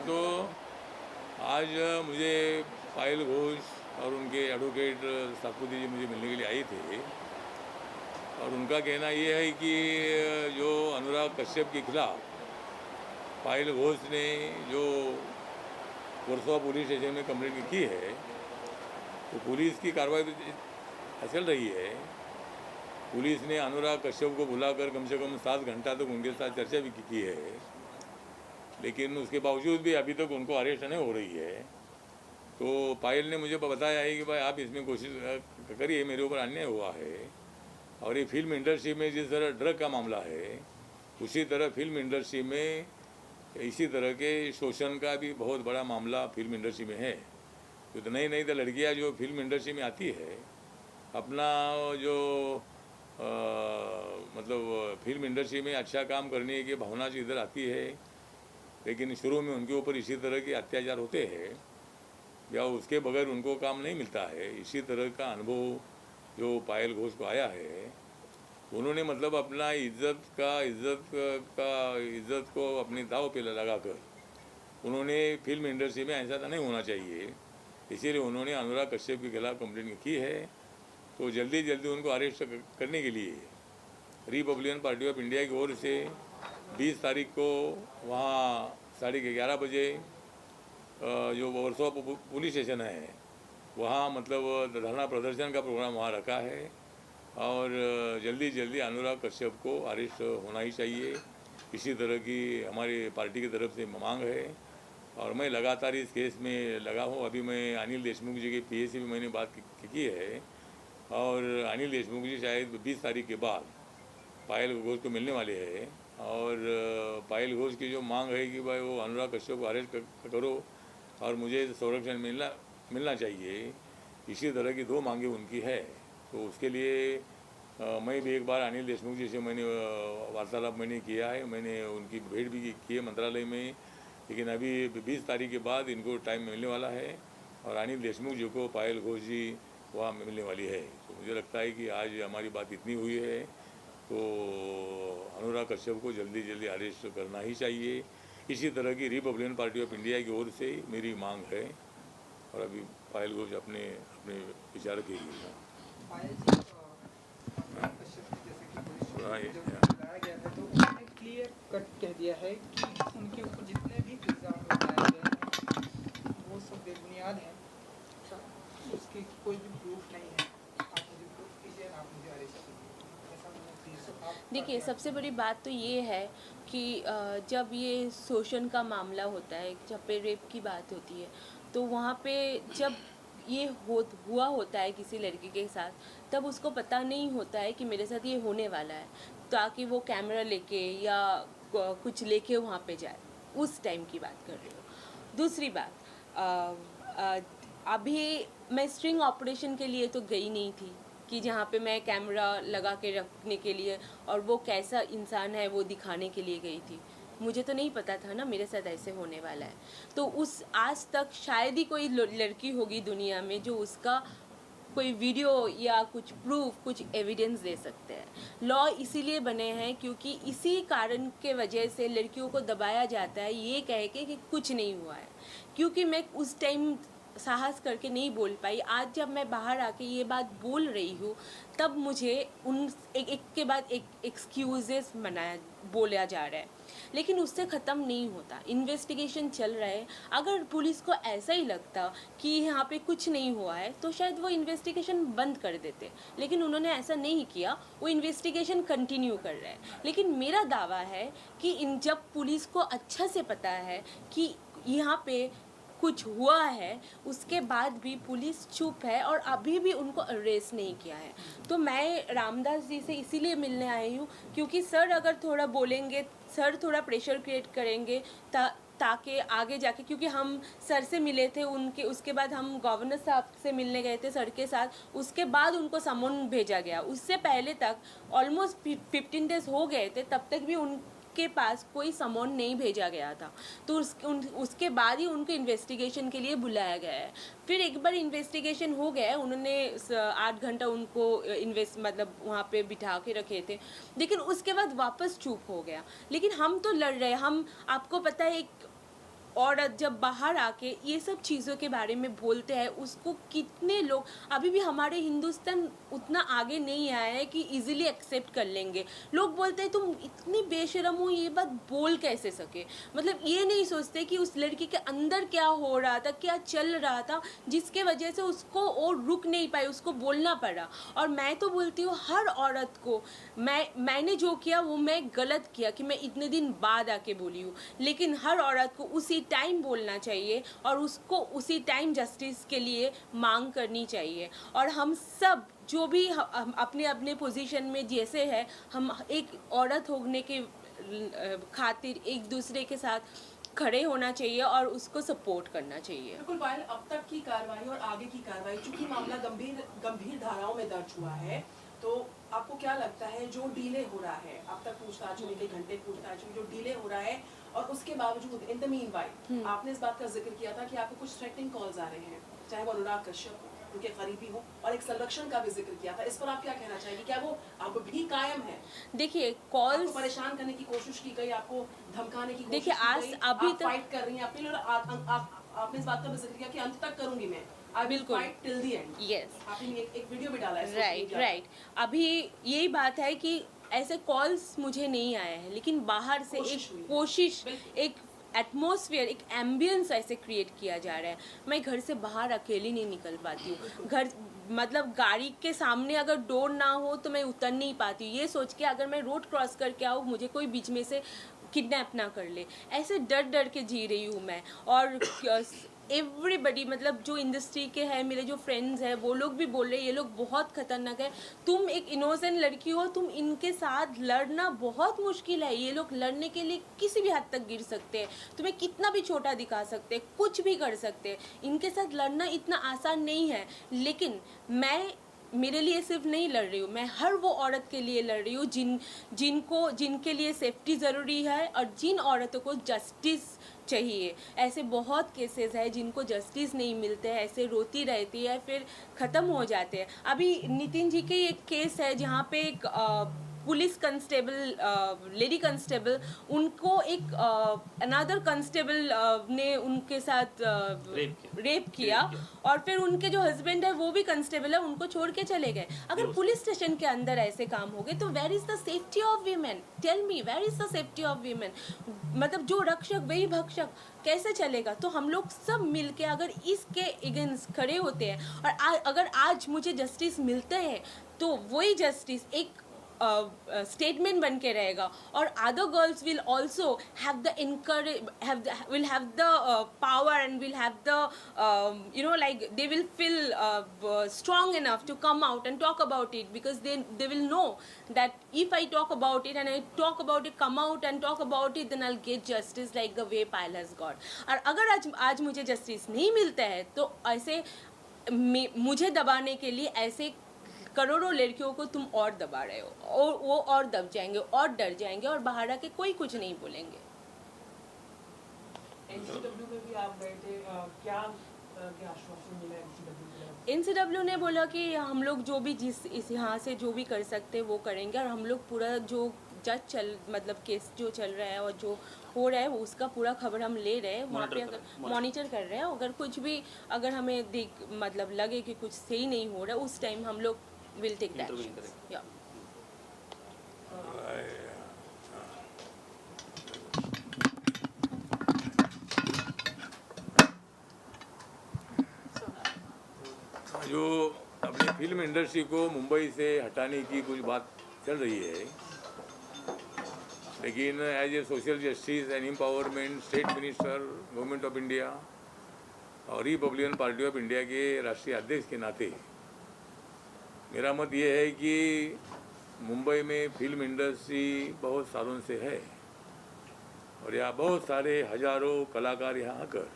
तो आज मुझे पायल घोष और उनके एडवोकेट साकुदी जी मुझे मिलने के लिए आए थे और उनका कहना ये है कि जो अनुराग कश्यप के खिलाफ पायल घोष ने जो वर्सोवा पुलिस स्टेशन में कंप्लेंट की है तो पुलिस की कार्रवाई चल रही है। पुलिस ने अनुराग कश्यप को बुलाकर कम से कम 7 घंटा तक उनके साथ चर्चा भी की है, लेकिन उसके बावजूद भी अभी तक उनको अरेस्ट नहीं हो रही है। तो पायल ने मुझे बताया है कि भाई आप इसमें कोशिश करिए, मेरे ऊपर अन्याय हुआ है। और ये फिल्म इंडस्ट्री में जिस तरह ड्रग का मामला है उसी तरह फिल्म इंडस्ट्री में इसी तरह के शोषण का भी बहुत बड़ा मामला फिल्म इंडस्ट्री में है। तो नई नई तो लड़कियाँ जो फिल्म इंडस्ट्री में आती है अपना जो मतलब फिल्म इंडस्ट्री में अच्छा काम करने की भावना से इधर आती है, लेकिन शुरू में उनके ऊपर इसी तरह के अत्याचार होते हैं या उसके बगैर उनको काम नहीं मिलता है। इसी तरह का अनुभव जो पायल घोष को आया है, उन्होंने मतलब अपना इज्जत को अपने दाव पे लगाकर उन्होंने फिल्म इंडस्ट्री में ऐसा नहीं होना चाहिए, इसीलिए उन्होंने अनुराग कश्यप के खिलाफ कंप्लेंट की है। तो जल्दी जल्दी उनको अरेस्ट करने के लिए रिपब्लिकन पार्टी ऑफ इंडिया की ओर से 20 तारीख को वहाँ 11:30 बजे जो वर्सोवा पुलिस स्टेशन है वहाँ मतलब धरना प्रदर्शन का प्रोग्राम वहाँ रखा है और जल्दी जल्दी अनुराग कश्यप को अरेस्ट होना ही चाहिए। इसी तरह की हमारी पार्टी की तरफ से मांग है और मैं लगातार इस केस में लगा हूँ। अभी मैं अनिल देशमुख जी के पीए से भी मैंने बात की है और अनिल देशमुख जी शायद 20 तारीख के बाद पायल घोष को मिलने वाले हैं और पायल घोष की जो मांग है कि भाई वो अनुराग कश्यप को अरेस्ट करो और मुझे संरक्षण मिलना चाहिए, इसी तरह की 2 मांगे उनकी है। तो उसके लिए मैं भी एक बार अनिल देशमुख जी से मैंने वार्तालाप किया है, मैंने उनकी भेंट भी की है मंत्रालय में, लेकिन अभी 20 तारीख के बाद इनको टाइम मिलने वाला है और अनिल देशमुख जी को पायल घोष जी वहाँ मिलने वाली है। तो मुझे लगता है कि आज हमारी बात इतनी हुई है तो अनुराग कश्यप को जल्दी जल्दी अरेस्ट करना ही चाहिए। इसी तरह की रिपब्लिकन पार्टी ऑफ इंडिया की ओर से मेरी मांग है और अभी पायल घोष अपने विचार के लिए क्लियर कट कह दिया है कि उनके ऊपर जितने भी इल्ज़ाम लगाए गए हैं वो सब बेबुनियाद हैं, उसकी कोई भी प्रूफ नहीं है। आप मुझे प्रूफ कीजिए, आप मुझे अरेस्ट कीजिए। देखिए, सबसे बड़ी बात तो ये है कि जब ये शोषण का मामला होता है, जब पे रेप की बात होती है, तो वहाँ पे जब ये हुआ होता है किसी लड़की के साथ, तब उसको पता नहीं होता है कि मेरे साथ ये होने वाला है, ताकि वो कैमरा लेके या कुछ लेके वहाँ पे जाए। उस टाइम की बात कर रही हूँ। दूसरी बात, अभी मैं स्ट्रिंग ऑपरेशन के लिए तो गई नहीं थी कि जहाँ पे मैं कैमरा लगा के रखने के लिए और वो कैसा इंसान है वो दिखाने के लिए गई थी। मुझे तो नहीं पता था ना मेरे साथ ऐसे होने वाला है। तो उस आज तक शायद ही कोई लड़की होगी दुनिया में जो उसका कोई वीडियो या कुछ प्रूफ, कुछ एविडेंस दे सकते हैं। लॉ इसीलिए बने हैं क्योंकि इसी कारण के वजह से लड़कियों को दबाया जाता है ये कह के कि कुछ नहीं हुआ है। क्योंकि मैं उस टाइम साहस करके नहीं बोल पाई, आज जब मैं बाहर आके ये बात बोल रही हूँ तब मुझे उन एक के बाद एक एक्सक्यूजेस बोला जा रहा है, लेकिन उससे ख़त्म नहीं होता। इन्वेस्टिगेशन चल रहा है। अगर पुलिस को ऐसा ही लगता कि यहाँ पे कुछ नहीं हुआ है तो शायद वो इन्वेस्टिगेशन बंद कर देते, लेकिन उन्होंने ऐसा नहीं किया, वो इन्वेस्टिगेशन कंटिन्यू कर रहे हैं। लेकिन मेरा दावा है कि जब पुलिस को अच्छा से पता है कि यहाँ पे कुछ हुआ है, उसके बाद भी पुलिस चुप है और अभी भी उनको अरेस्ट नहीं किया है। तो मैं रामदास जी से इसीलिए मिलने आई हूँ क्योंकि सर अगर थोड़ा बोलेंगे, सर थोड़ा प्रेशर क्रिएट करेंगे ताकि आगे जाके, क्योंकि हम सर से मिले थे, उसके बाद हम गवर्नर साहब से मिलने गए थे सर के साथ, उसके बाद उनको समन भेजा गया। उससे पहले तक ऑलमोस्ट 15 डेज हो गए थे, तब तक भी के पास कोई समन नहीं भेजा गया था। तो उसके बाद ही उनको इन्वेस्टिगेशन के लिए बुलाया गया है। फिर एक बार इन्वेस्टिगेशन हो गया, उन्होंने 8 घंटा उनको मतलब वहाँ पे बिठा के रखे थे, लेकिन उसके बाद वापस चुप हो गया। लेकिन हम तो लड़ रहे हैं। हम, आपको पता है, एक औरत जब बाहर आके ये सब चीज़ों के बारे में बोलते हैं, उसको कितने लोग, अभी भी हमारे हिंदुस्तान उतना आगे नहीं आया है कि इजीली एक्सेप्ट कर लेंगे। लोग बोलते हैं तुम इतनी बेशरम हो, ये बात बोल कैसे सके। मतलब ये नहीं सोचते कि उस लड़की के अंदर क्या हो रहा था, क्या चल रहा था, जिसके वजह से उसको और रुक नहीं पाई, उसको बोलना पड़ा। और मैं तो बोलती हूँ हर औरत को, मैंने जो किया वो मैं गलत किया कि मैं इतने दिन बाद आके बोली हूँ, लेकिन हर औरत को उसी टाइम बोलना चाहिए और उसको उसी टाइम जस्टिस के लिए मांग करनी चाहिए। और हम सब जो भी हम अपने अपने पोजीशन में जैसे है, हम एक औरत होने के खातिर एक दूसरे के साथ खड़े होना चाहिए और उसको सपोर्ट करना चाहिए। बिल्कुल पायल, अब तक की कार्रवाई और आगे की कार्रवाई, चूंकि मामला गंभीर धाराओं में दर्ज हुआ है, तो आपको क्या लगता है जो डिले हो रहा है, अब तक पूछताछ होने के घंटे पूछताछ में जो डिले हो रहा है, और उसके बावजूद इन द मीनवाइल आपने इस बात का जिक्र किया था कि आपको कुछ थ्रेटनिंग कॉल्स आ रहे हैं, चाहे वो अनुराग कश्यप हो, उनके करीबी हो, और एक संरक्षण का भी जिक्र किया था, इस पर आप क्या कहना चाहेंगे? क्या वो अब भी कायम है? देखिए, कॉल्स आपको परेशान करने की कोशिश की गई, आपको धमकाने की कोशिश देखिए, आज की गई, अभी आप तक फाइट कर रही हैं अपने लिए, आपने इस बात का भी जिक्र किया कि अंत तक करूंगी मैं, आई विल बिल्कुल। Fight till the end. Yes, आपने एक वीडियो भी डाला है राइट। अभी यही बात है कि ऐसे कॉल्स मुझे नहीं आए हैं, लेकिन बाहर से एक कोशिश, एक एटमॉस्फेयर, एक एम्बियंस ऐसे क्रिएट किया जा रहा है। मैं घर से बाहर अकेली नहीं निकल पाती हूँ। घर मतलब गाड़ी के सामने अगर डोर ना हो तो मैं उतर नहीं पाती हूँ, ये सोच के अगर मैं रोड क्रॉस करके आऊँ मुझे कोई बीच में से किडनैप ना कर ले, ऐसे डर डर के जी रही हूँ मैं। और एवरीबडी, मतलब जो इंडस्ट्री के हैं, मेरे जो फ्रेंड्स हैं, वो लोग भी बोल रहे हैं ये लोग बहुत खतरनाक है, तुम एक इनोसेंट लड़की हो, तुम इनके साथ लड़ना बहुत मुश्किल है, ये लोग लड़ने के लिए किसी भी हद तक गिर सकते हैं, तुम्हें कितना भी छोटा दिखा सकते हैं, कुछ भी कर सकते हैं, इनके साथ लड़ना इतना आसान नहीं है। लेकिन मैं मेरे लिए सिर्फ नहीं लड़ रही हूँ, मैं हर वो औरत के लिए लड़ रही हूँ जिनके लिए सेफ्टी ज़रूरी है और जिन औरतों को जस्टिस चाहिए। ऐसे बहुत केसेस है जिनको जस्टिस नहीं मिलते हैं, ऐसे रोती रहती है, फिर ख़त्म हो जाते हैं। अभी नितिन जी के एक केस है जहाँ पे एक पुलिस कांस्टेबल, लेडी कांस्टेबल, उनको एक अनदर कांस्टेबल ने उनके साथ रेप किया और फिर उनके जो हस्बैंड है वो भी कांस्टेबल है, उनको छोड़ के चले गए। अगर पुलिस स्टेशन के अंदर ऐसे काम हो गए तो where is the safety of women? Tell me, where is the safety of women? मतलब जो रक्षक वही भक्षक, कैसे चलेगा? तो हम लोग सब मिलके अगर इसके अगेंस्ट खड़े होते हैं और अगर आज मुझे जस्टिस मिलते हैं तो वही जस्टिस एक स्टेटमेंट बन के रहेगा और other girls will also have the will have the power and will have the like they will feel strong enough to come out and talk about it, because they will know that if I talk about it and I talk about it, come out and talk about it, then I'll get justice like the way Payal has got. और अगर आज मुझे justice नहीं मिलता है तो ऐसे मुझे दबाने के लिए ऐसे करोड़ों लड़कियों को तुम और दबा रहे हो, और वो और दब जाएंगे और डर जाएंगे और बाहर आके कोई कुछ नहीं बोलेंगे। एनसीडब्ल्यू में भी आप गए थे, क्या आश्वासन मिला एनसीडब्ल्यू? एनसीडब्ल्यू ने बोला कि हम लोग जो भी इस यहाँ से जो भी कर सकते हैं वो करेंगे, और हम लोग पूरा जो मतलब केस जो चल रहा है और जो हो रहा है उसका पूरा खबर हम ले रहे हैं, वहाँ पे अगर मॉनिटर कर रहे हैं, अगर कुछ भी अगर हमें मतलब लगे कि कुछ सही नहीं हो रहा है उस टाइम हम लोग विल टेक दैट एक्शन। या जो अपनी फिल्म इंडस्ट्री को मुंबई से हटाने की कुछ बात चल रही है, लेकिन as a social justice and empowerment state minister government of India और रिपब्लिकन पार्टी ऑफ इंडिया के राष्ट्रीय अध्यक्ष के नाते मेरा मत ये है कि मुंबई में फिल्म इंडस्ट्री बहुत सालों से है और यहाँ बहुत सारे हजारों कलाकार यहाँ आकर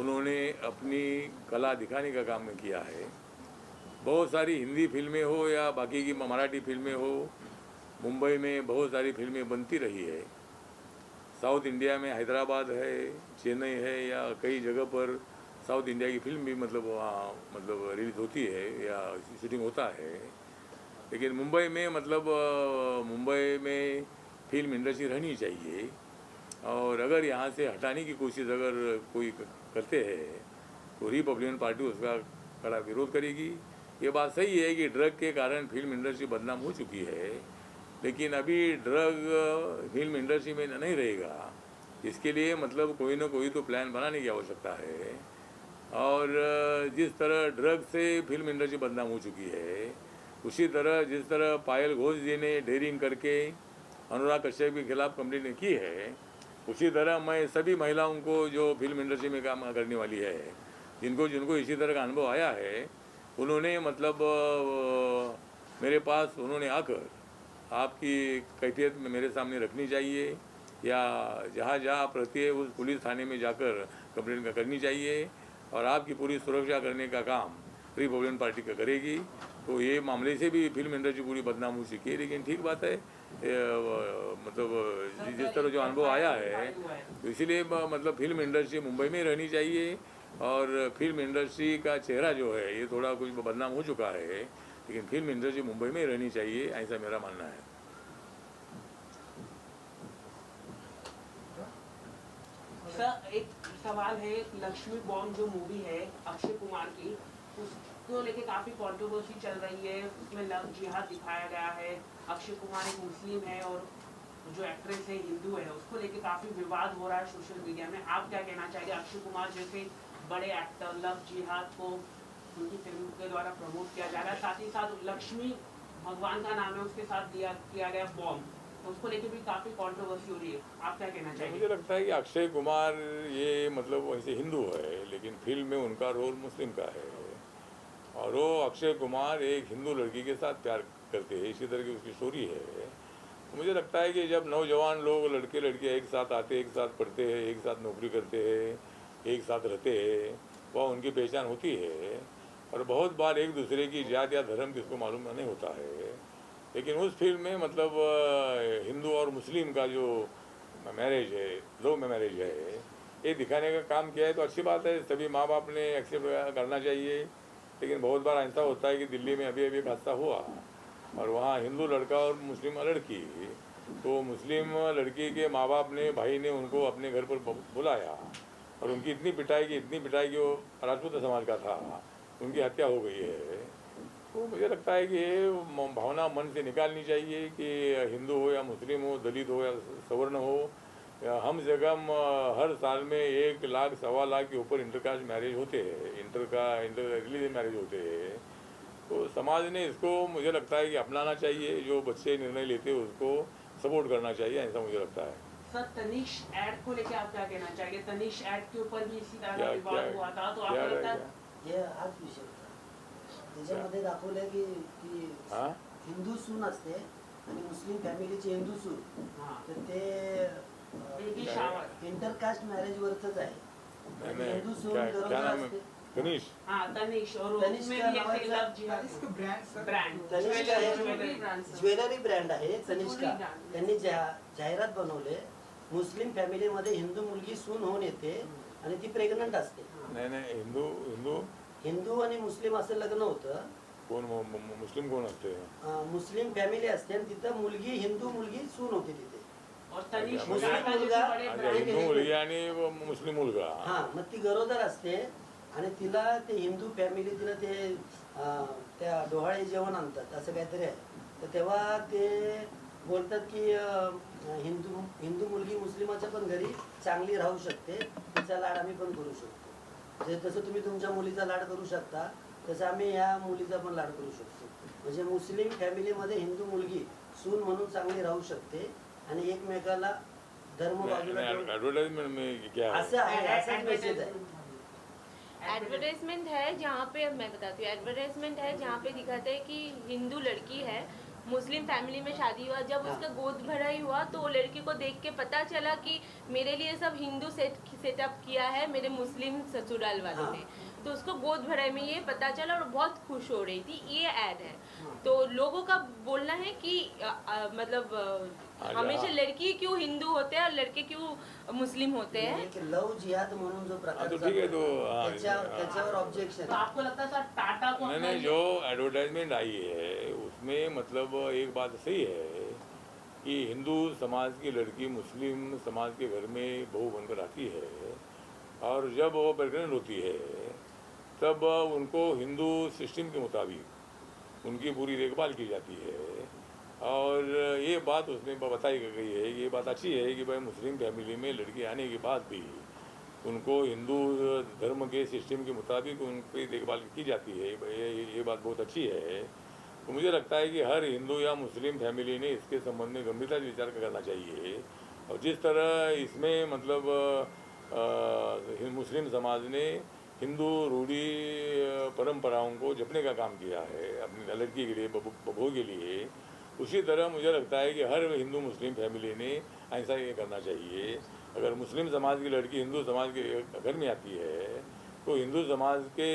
उन्होंने अपनी कला दिखाने का काम किया है। बहुत सारी हिंदी फिल्में हो या बाकी की मराठी फिल्में हो, मुंबई में बहुत सारी फिल्में बनती रही है। साउथ इंडिया में हैदराबाद है, चेन्नई है, या कई जगह पर साउथ इंडिया की फिल्म भी मतलब वहाँ मतलब रिलीज होती है या शूटिंग होता है। लेकिन मुंबई में मतलब मुंबई में फिल्म इंडस्ट्री रहनी चाहिए और अगर यहाँ से हटाने की कोशिश अगर कोई करते हैं तो रिपब्लिकन पार्टी उसका कड़ा विरोध करेगी। ये बात सही है कि ड्रग के कारण फिल्म इंडस्ट्री बदनाम हो चुकी है, लेकिन अभी ड्रग फिल्म इंडस्ट्री में नहीं रहेगा। इसके लिए मतलब कोई ना कोई तो प्लान बनाने की आवश्यकता है। और जिस तरह ड्रग से फिल्म इंडस्ट्री बदनाम हो चुकी है, उसी तरह जिस तरह पायल घोष जी ने डेयरिंग करके अनुराग कश्यप के खिलाफ कंप्लेंट की है, उसी तरह मैं सभी महिलाओं को जो फिल्म इंडस्ट्री में काम करने वाली है, जिनको इसी तरह का अनुभव आया है, उन्होंने मतलब मेरे पास उन्होंने आकर आपकी कैफियत में मेरे सामने रखनी चाहिए, या जहाँ आप रहती है उस पुलिस थाने में जाकर कंप्लेंट करनी चाहिए, और आपकी पूरी सुरक्षा करने का काम रिपब्लिकन पार्टी का करेगी। तो ये मामले से भी फिल्म इंडस्ट्री पूरी बदनाम हो चुकी है। लेकिन ठीक बात है, मतलब जिस तरह जो अनुभव आया है, तो इसीलिए मतलब फिल्म इंडस्ट्री मुंबई में रहनी चाहिए। और फिल्म इंडस्ट्री का चेहरा जो है ये थोड़ा कुछ बदनाम हो चुका है, लेकिन फिल्म इंडस्ट्री मुंबई में रहनी चाहिए, ऐसा मेरा मानना है। सर एक सवाल है, लक्ष्मी बॉम्ब जो मूवी है अक्षय कुमार की, उसको लेके काफी कंट्रोवर्सी चल रही है। उसमें लव जिहाद दिखाया गया है, अक्षय कुमार एक मुस्लिम है और जो एक्ट्रेस है हिंदू है, उसको लेके काफी विवाद हो रहा है सोशल मीडिया में। आप क्या कहना चाहिए? अक्षय कुमार जैसे बड़े एक्टर, लव जिहाद को उनकी फिल्म के द्वारा प्रमोट किया जा रहा है, साथ ही साथ लक्ष्मी भगवान का नाम है, उसके साथ किया गया बॉम्ब, तो उसको लेके भी काफी कंट्रोवर्सी हो रही है। आप क्या कहना चाहिए? मुझे लगता है कि अक्षय कुमार ये मतलब वैसे हिंदू है, लेकिन फिल्म में उनका रोल मुस्लिम का है, और वो अक्षय कुमार एक हिंदू लड़की के साथ प्यार करते हैं, इसी तरह की उसकी स्टोरी है। तो मुझे लगता है कि जब नौजवान लोग लड़के लड़कियाँ एक साथ आते, एक साथ पढ़ते हैं, एक साथ नौकरी करते हैं, एक साथ रहते हैं, वह उनकी पहचान होती है। और बहुत बार एक दूसरे की जात या धर्म किसको मालूम नहीं होता है, लेकिन उस फिल्म में मतलब हिंदू और मुस्लिम का जो मैरिज है, लव मैरिज है, ये दिखाने का काम किया है। तो अच्छी बात है, सभी माँ बाप ने एक्सेप्ट करना चाहिए। लेकिन बहुत बार ऐसा होता है कि दिल्ली में अभी एक हादसा हुआ, और वहाँ हिंदू लड़का और मुस्लिम लड़की, तो मुस्लिम लड़की के माँ बाप ने, भाई ने उनको अपने घर पर बुलाया, और उनकी इतनी पिटाई की वो राजपूत समाज का था, उनकी हत्या हो गई है। तो मुझे लगता है कि ये भावना मन से निकालनी चाहिए कि हिंदू हो या मुस्लिम हो, दलित हो या सवर्ण हो, हम जगह हर साल में 1 लाख, 1.25 लाख के ऊपर इंटरकास्ट मैरिज होते हैं, इंटर रिलीजियस मैरिज होते हैं। तो समाज ने इसको मुझे लगता है कि अपनाना चाहिए, जो बच्चे निर्णय लेते हैं उसको सपोर्ट करना चाहिए, ऐसा मुझे लगता है। सर तनिष ऐड को लेके आप क्या कहना चाहिए? तनिष ऐड के ऊपर भी इसी तरह का विवाद हुआ था, तो आपको लगता है हे हाच विषय होता. त्याच्यामध्ये दाखवलंय की हिंदू सून असते आणि मुस्लिम फॅमिलीची हिंदू सून, तर ते इंटरकास्ट मॅरेज वरच आहे. हिंदू सून गरोदर असते. तनिष, तनिष और तनिष उसमें का भी नाव एक लव जिहाद इसका ब्रांड तनिष्का ज्वेलरी ब्रँड आहे तनिष्का. त्यांनी जाहिरात बनवले, मुस्लिम फॅमिलीमध्ये हिंदू मुलगी सून होऊन येते आणि ती प्रेग्नंट असते. नाही हिंदू हिंदू आणि मुस्लिम असं लग्न होतं. कोण मुस्लिम कोण असते? मुस्लिम फॅमिली असते आणि तिथं मुलगी हिंदू मुलगी सून होती तिथे. और तनिष मुस्लिम मुलगा हिंदू मुलगी आणि मुस्लिम मुलगा, हा, मग ती गरोदर असते आणि तिला ते हिंदू फॅमिली तिला ते त्या डोहाळे जेवण आणतात असं काहीतरी आहे. तर तेव्हा ते बोलतात की हिंदू मुलगी मुस्लिमाच्या पण घरी चांगली राहू शकते, तिचा लाड आम्ही पण करू शकतो. जसं तुम्ही तुमच्या मुलीचा लाड करू शकता तसं आम्ही या मुलीचा पण लाड करू शकतो. म्हणजे मुस्लिम फॅमिलीमध्ये हिंदू मुलगी सून म्हणून चांगली राहू शकते आणि एकमेकाला धर्म बाजूला एडवर्टाइजमेंट में क्या है? असं आहे, असाच मेसेज आहे. एडवर्टाइजमेंट है जहाँ पे, मैं बताती हूँ, एडवर्टाइजमेंट है जहाँ पे दिखाते हैं कि हिंदू लड़की है, मुस्लिम फैमिली में शादी हुआ, जब उसका गोद भराई हुआ तो लड़की को देख के पता चला कि मेरे लिए सब हिंदू सेटअप किया है मेरे मुस्लिम ससुराल वालों ने, तो उसको गोद भराई में ये पता चला और बहुत खुश हो रही थी. ये ऐड है. तो लोगों का बोलना है कि मतलब हमेशा लड़की क्यों हिंदू होते हैं और लड़के क्यों मुस्लिम होते हैं. एक लव जिहाद म्हणून जो प्रकार तो ठीक है, तो त्याच्यावर ऑब्जेक्शन. तो आपको लगता है सर टाटा को नहीं, जो एडवर्टाइजमेंट आई है उसमें मतलब एक बात सही है कि हिंदू समाज की लड़की मुस्लिम समाज के घर में बहू बनकर आती है और जब वो प्रेग्नेंट होती है तब उनको हिंदू सिस्टम के मुताबिक उनकी पूरी देखभाल की जाती है। और ये बात उसमें बताई गई है, ये बात अच्छी है कि भाई मुस्लिम फैमिली में लड़की आने के बाद भी उनको हिंदू धर्म के सिस्टम के मुताबिक उनकी देखभाल की जाती है। ये बात बहुत अच्छी है। तो मुझे लगता है कि हर हिंदू या मुस्लिम फैमिली ने इसके संबंध में गंभीरता से विचार करना चाहिए। और जिस तरह इसमें मतलब मुस्लिम समाज ने हिंदू रूढ़ी परंपराओं को जपने का काम किया है अपनी लड़की के लिए, बहू के लिए, उसी तरह मुझे लगता है कि हर हिंदू मुस्लिम फैमिली ने ऐसा ये करना चाहिए। अगर मुस्लिम समाज की लड़की हिंदू समाज के घर में आती है तो हिंदू समाज के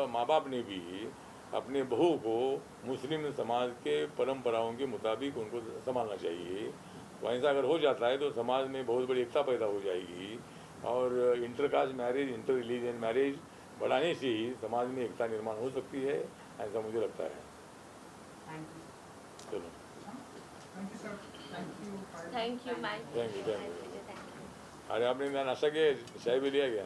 माँ बाप ने भी अपने बहू को मुस्लिम समाज के परंपराओं के मुताबिक उनको संभालना चाहिए। तो ऐसा अगर हो जाता है तो समाज में बहुत बड़ी एकता पैदा हो जाएगी और intercaste marriage, inter religion marriage बढ़ाने से ही समाज में एकता निर्माण हो सकती है, ऐसा मुझे लगता है। चलो, thank you sir, thank you. Thank you ma'am. Thank you. अरे आपने नाश्ता किया, चाय भी लिया गया?